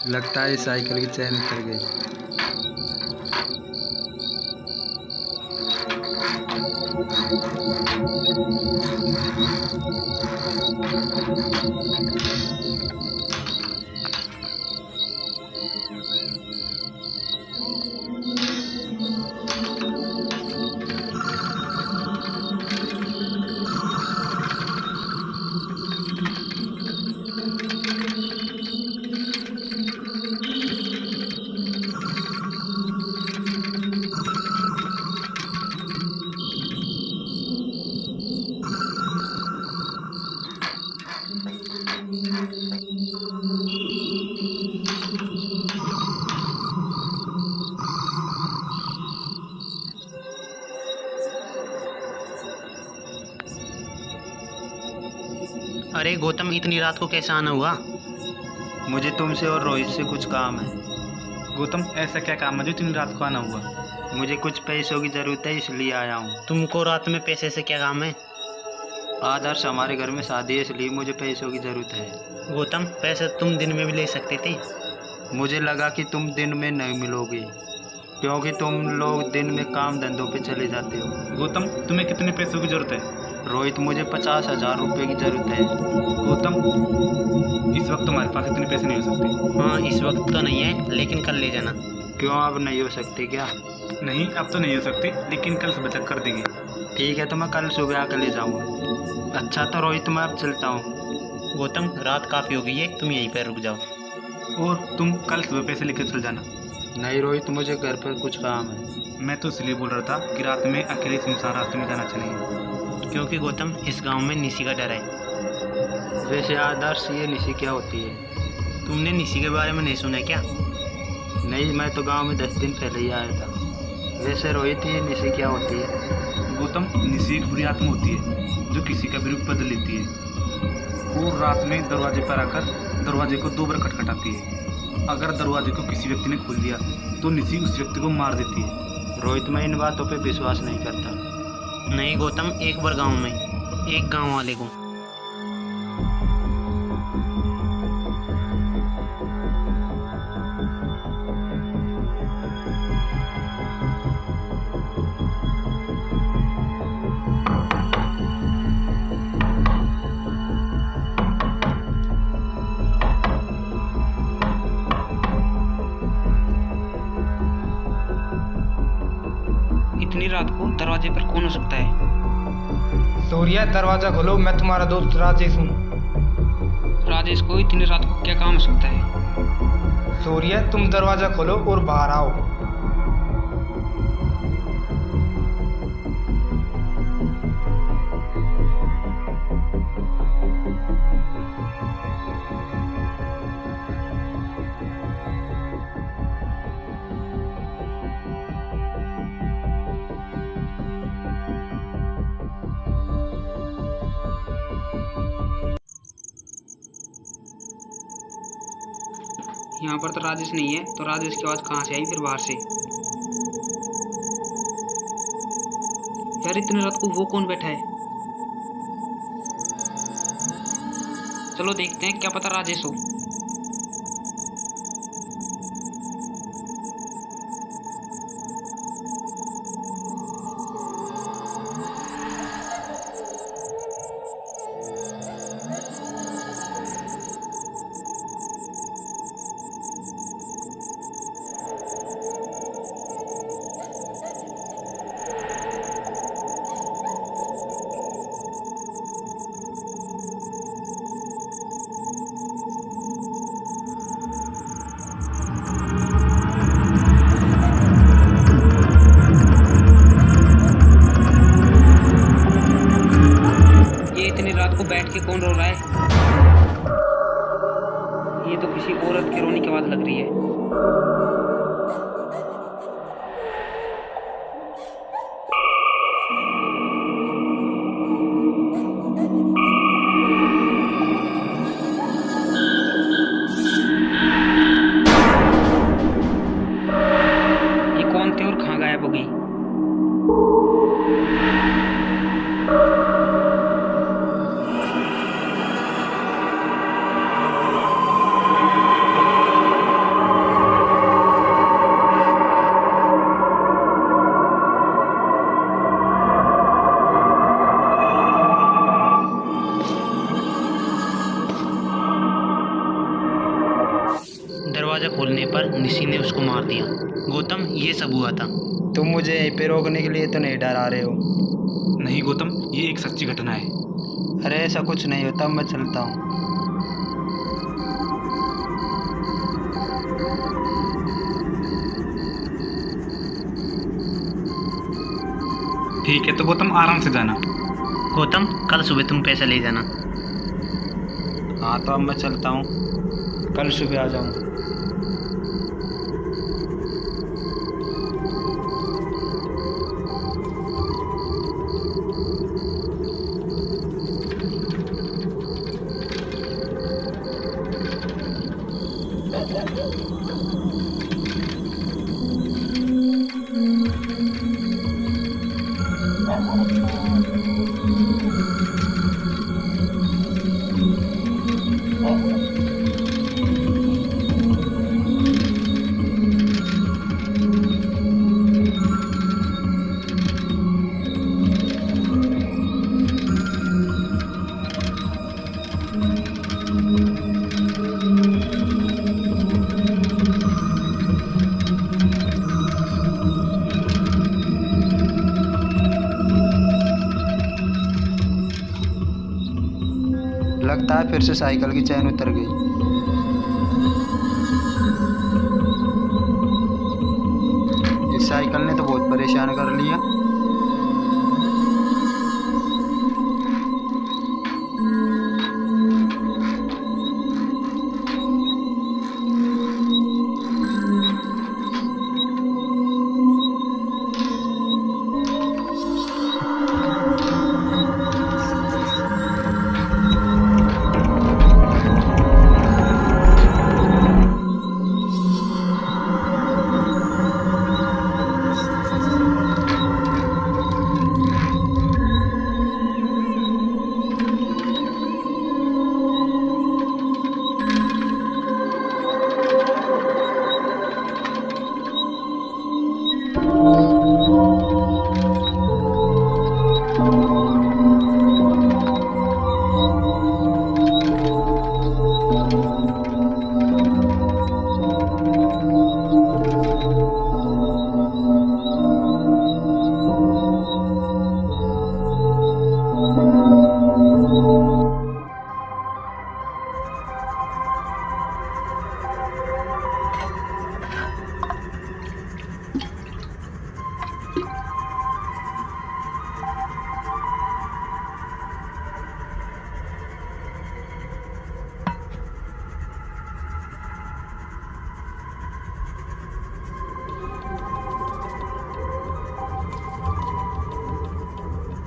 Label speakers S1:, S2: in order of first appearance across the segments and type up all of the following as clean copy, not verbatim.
S1: लगता है साइकिल की चैन उतर गई।
S2: अरे गौतम, इतनी रात को कैसे आना हुआ?
S1: मुझे तुमसे और रोहित से कुछ काम है।
S3: गौतम, ऐसा क्या काम है जो इतनी रात को आना हुआ?
S1: मुझे कुछ पैसों की ज़रूरत है, इसलिए आया हूँ।
S2: तुमको रात में पैसे से क्या काम है?
S1: आदर्श, हमारे घर में शादी है, इसलिए मुझे पैसों की ज़रूरत है।
S2: गौतम, पैसे तुम दिन में भी ले सकते थे।
S1: मुझे लगा कि तुम दिन में नहीं मिलोगे, क्योंकि तुम लोग दिन में काम धंधों पे चले जाते हो।
S3: गौतम, तुम्हें कितने पैसों की जरूरत है?
S1: रोहित, मुझे 50,000 रुपये की ज़रूरत है।
S3: गौतम, इस वक्त तुम्हारे पास इतने पैसे नहीं हो सकते।
S2: हाँ, इस वक्त तो नहीं है, लेकिन कल ले जाना।
S1: क्यों, अब नहीं हो सकते क्या?
S3: नहीं, अब तो नहीं हो सकते, लेकिन कल सुबह तक कर देंगे।
S1: ठीक है, तो मैं कल सुबह आकर ले जाऊँगा। अच्छा, तो रोहित मैं अब चलता हूँ।
S2: गौतम, रात काफ़ी हो गई है, तुम यहीं पर रुक जाओ।
S3: और तुम कल सुबह पैसे लेकर चल जाना।
S1: नहीं रोहित, मुझे घर पर कुछ काम है।
S3: मैं तो इसलिए बोल रहा था कि रात में अकेले सुनसान रास्ते में जाना चाहिए।
S2: क्योंकि गौतम, इस गांव में निशी का डर है।
S1: वैसे आदर्श, ये निशी क्या होती है?
S2: तुमने निशी के बारे में नहीं सुना क्या?
S1: नहीं, मैं तो गांव में 10 दिन पहले ही आया था। वैसे रोहित, ये निशी क्या होती है?
S3: गौतम, निशी एक बुरी आत्मा होती है जो किसी का भी रूप बदल लेती है। वो रात में दरवाजे पर आकर दरवाजे को 2 बार खटखटाती है। अगर दरवाजे को किसी व्यक्ति ने खोल दिया तो निशी उस व्यक्ति को मार देती है।
S1: रोहित, मैं इन बातों पे विश्वास नहीं करता।
S2: नहीं गौतम, एक बार गांव में एक गांव वाले को इतनी रात को दरवाजे पर कौन हो सकता है?
S4: सूर्या, दरवाजा खोलो, मैं तुम्हारा दोस्त राजेश हूँ।
S2: राजेश को इतनी रात को क्या काम हो सकता है?
S4: सूर्या, तुम दरवाजा खोलो और बाहर आओ।
S2: यहाँ पर तो राजेश नहीं है, तो राजेश की आवाज़ कहाँ से आई फिर बाहर से? यार, इतनी रात को वो कौन बैठा है? चलो देखते हैं, क्या पता राजेश हो। रात को बैठ के कौन रो रहा है? ये तो किसी औरत के रोने की आवाज लग रही है। ये कौन थे और कहाँ गायब हो गई? पर निशी ने उसको मार दिया। गौतम, ये सब हुआ था।
S1: तुम मुझे यहीं पे रोकने के लिए तो नहीं डरा रहे हो?
S3: नहीं गौतम, ये एक सच्ची घटना है।
S1: अरे ऐसा कुछ नहीं होता, मैं चलता हूँ।
S3: ठीक है, तो गौतम आराम से जाना।
S2: गौतम, कल सुबह तुम पैसे ले जाना।
S1: हाँ तो अब मैं चलता हूँ, कल सुबह आ जाऊँ। लगता है फिर से साइकिल की चैन उतर गई। इस साइकिल ने तो बहुत परेशान कर लिया।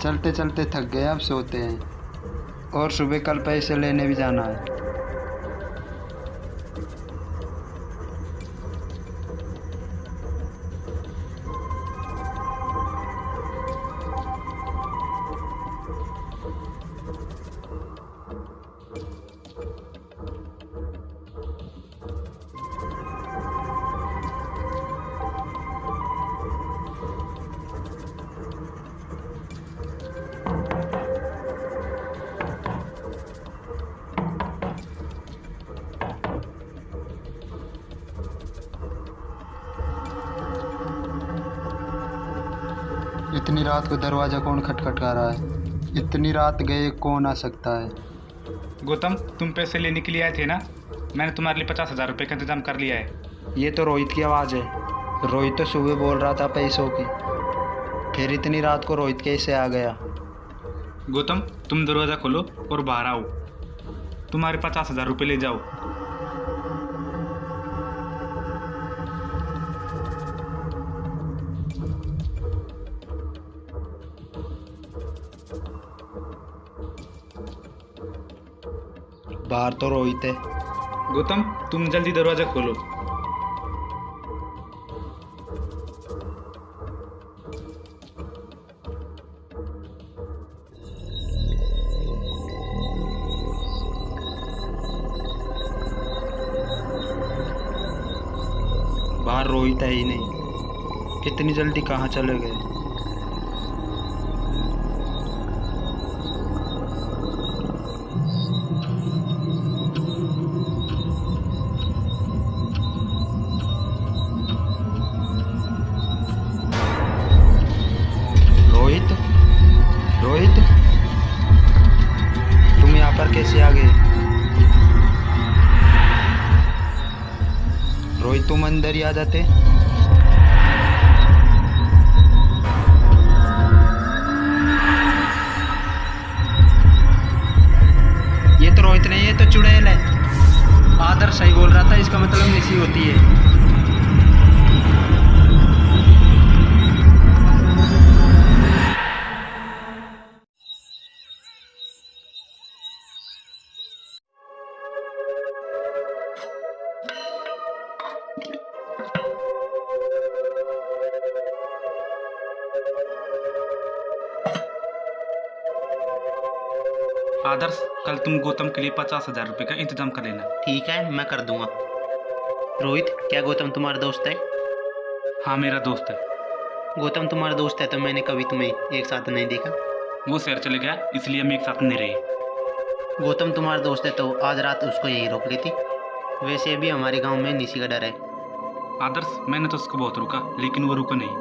S1: चलते चलते थक गए, अब सोते हैं और सुबह कल पैसे लेने भी जाना है। इतनी रात को दरवाज़ा कौन खटखटा रहा है? इतनी रात गए कौन आ सकता है?
S3: गौतम, तुम पैसे लेने के लिए आए थे ना? मैंने तुम्हारे लिए 50,000 रुपये का इंतजाम कर लिया है।
S1: ये तो रोहित की आवाज़ है। रोहित तो सुबह बोल रहा था पैसों की, फिर इतनी रात को रोहित कैसे आ गया?
S3: गौतम, तुम दरवाज़ा खोलो और बाहर आओ। तुम्हारे 50,000 रुपये ले जाओ।
S1: बाहर तो रोहित है।
S3: गौतम, तुम जल्दी दरवाज़ा खोलो।
S1: बाहर रोहित है ही नहीं, इतनी जल्दी कहाँ चले गए? अंदर ही आ जाते। ये तो रोहित नहीं, ये तो चुड़ैल है। आदर्श सही बोल रहा था, इसका मतलब निसी होती है।
S3: आदर्श, कल तुम गौतम के लिए 50,000 रुपये का इंतजाम कर लेना।
S5: ठीक है, मैं कर दूंगा। रोहित, क्या गौतम तुम्हारा दोस्त है?
S3: हाँ, मेरा दोस्त है।
S5: गौतम तुम्हारा दोस्त है तो मैंने कभी तुम्हें एक साथ नहीं देखा।
S3: वो शहर चले गया, इसलिए हम एक साथ नहीं रहे।
S5: गौतम तुम्हारा दोस्त है तो आज रात उसको यहीं रोक लेती। वैसे भी हमारे गांव में निसी का डर है।
S3: आदर्श, मैंने तो उसको बहुत रुका, लेकिन वो रुका नहीं।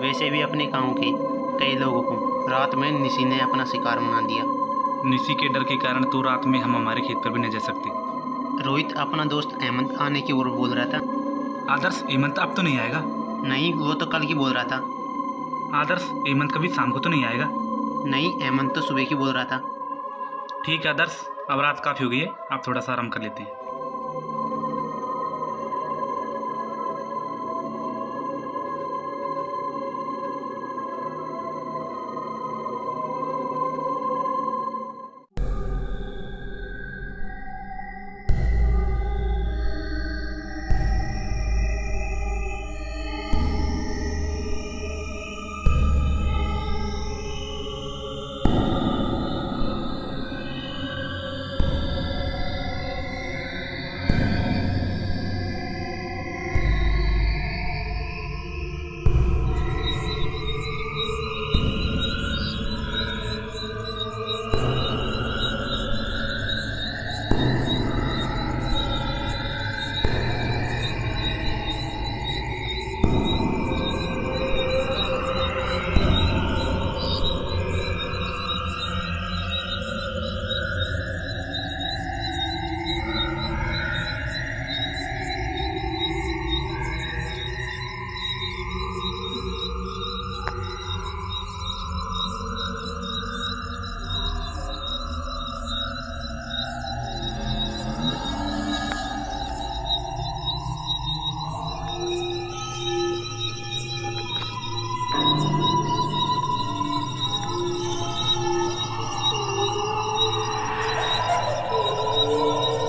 S5: वैसे भी अपने गांव के कई लोगों को रात में निसी ने अपना शिकार बना दिया।
S3: निसी के डर के कारण तो रात में हम हमारे खेत पर भी नहीं जा सकते।
S5: रोहित, अपना दोस्त हेमंत आने की ओर बोल रहा था।
S3: आदर्श, हेमंत अब तो नहीं आएगा।
S5: नहीं, वो तो कल की बोल रहा था।
S3: आदर्श, हेमंत कभी शाम को तो नहीं आएगा।
S5: नहीं, हेमंत तो सुबह की बोल रहा था।
S3: ठीक है आदर्श, अब रात काफ़ी हो गई है, आप थोड़ा सा आराम कर लेते हैं।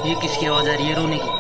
S5: ये किसकी आवाज़ आ रही है रोने की?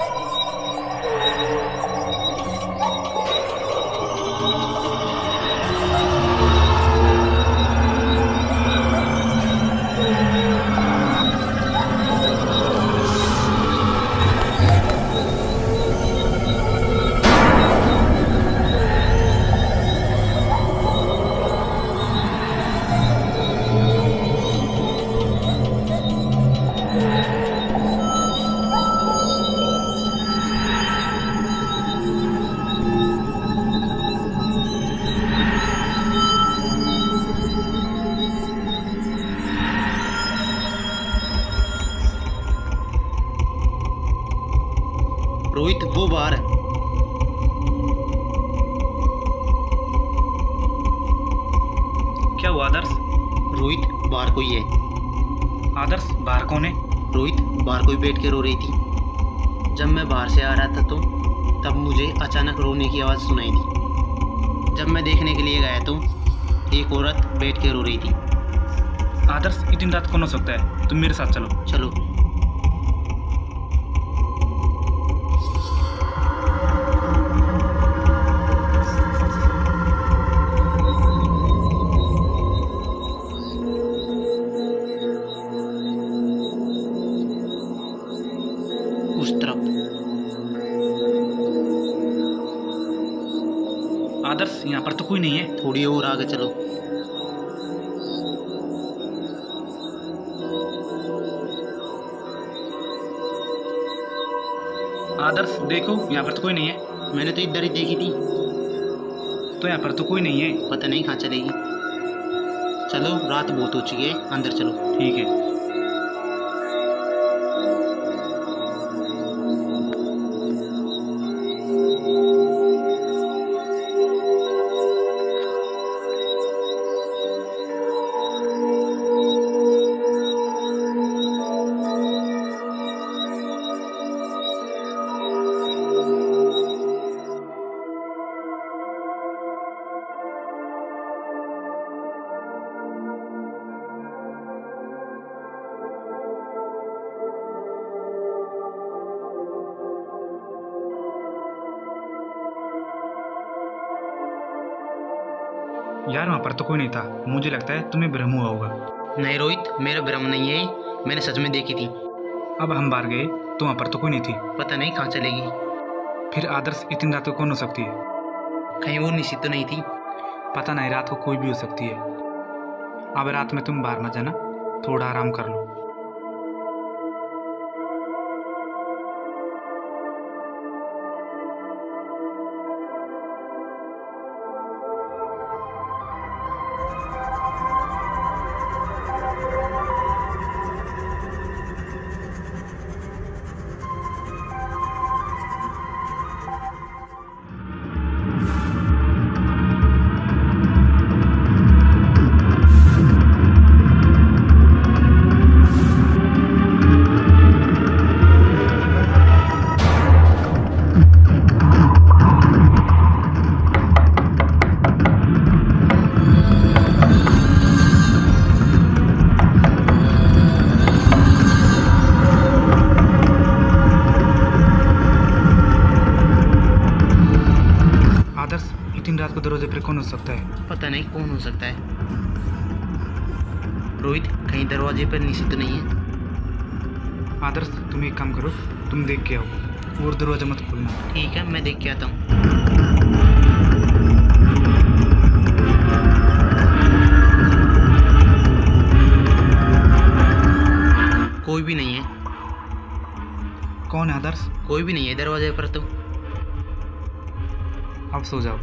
S5: रोहित, वो बाहर है।
S3: क्या हुआ आदर्श?
S5: रोहित, बाहर कोई है।
S3: आदर्श, बाहर कौन है?
S5: रोहित, बाहर कोई बैठ के रो रही थी। जब मैं बाहर से आ रहा था तो तब मुझे अचानक रोने की आवाज़ सुनाई दी। जब मैं देखने के लिए गया तो एक औरत बैठ के रो रही थी।
S3: आदर्श, इतनी रात कौन हो सकता है? तुम मेरे साथ चलो।
S5: चलो। उस तरफ।
S3: आदर्श, यहाँ पर तो कोई नहीं है।
S5: थोड़ी और आगे चलो।
S3: आदर्श, देखो यहाँ पर तो कोई नहीं है।
S5: मैंने तो इधर ही देखी थी।
S3: तो यहाँ पर तो कोई नहीं है।
S5: पता नहीं कहाँ चलेगी। चलो, रात बहुत हो चुकी है, अंदर चलो।
S3: ठीक है। यार वहाँ पर तो कोई नहीं था, मुझे लगता है तुम्हें भ्रम हुआ होगा।
S5: नहीं रोहित, मेरा भ्रम नहीं है, मैंने सच में देखी थी।
S3: अब हम बाहर गए तो वहाँ पर तो कोई नहीं थी।
S5: पता नहीं कहाँ चलेगी।
S3: फिर आदर्श इतनी रात को कौन हो सकती है?
S5: कहीं वो निश्चित तो नहीं थी।
S3: पता नहीं, रात को कोई भी हो सकती है। अब रात में तुम बाहर मत जाना, थोड़ा आराम कर लो। आदर्श, इतनी रात को दरवाजे पर कौन हो सकता है?
S5: पता नहीं कौन हो सकता है। रोहित, कहीं दरवाजे पर निश्चित तो नहीं है।
S3: आदर्श, तुम एक काम करो, तुम देख के आओ और दरवाजा मत खोलना।
S5: ठीक है, मैं देख के आता हूँ। कोई भी नहीं है।
S3: कौन है आदर्श?
S5: कोई भी नहीं है दरवाजे पर तो।
S3: अब सो जाओ।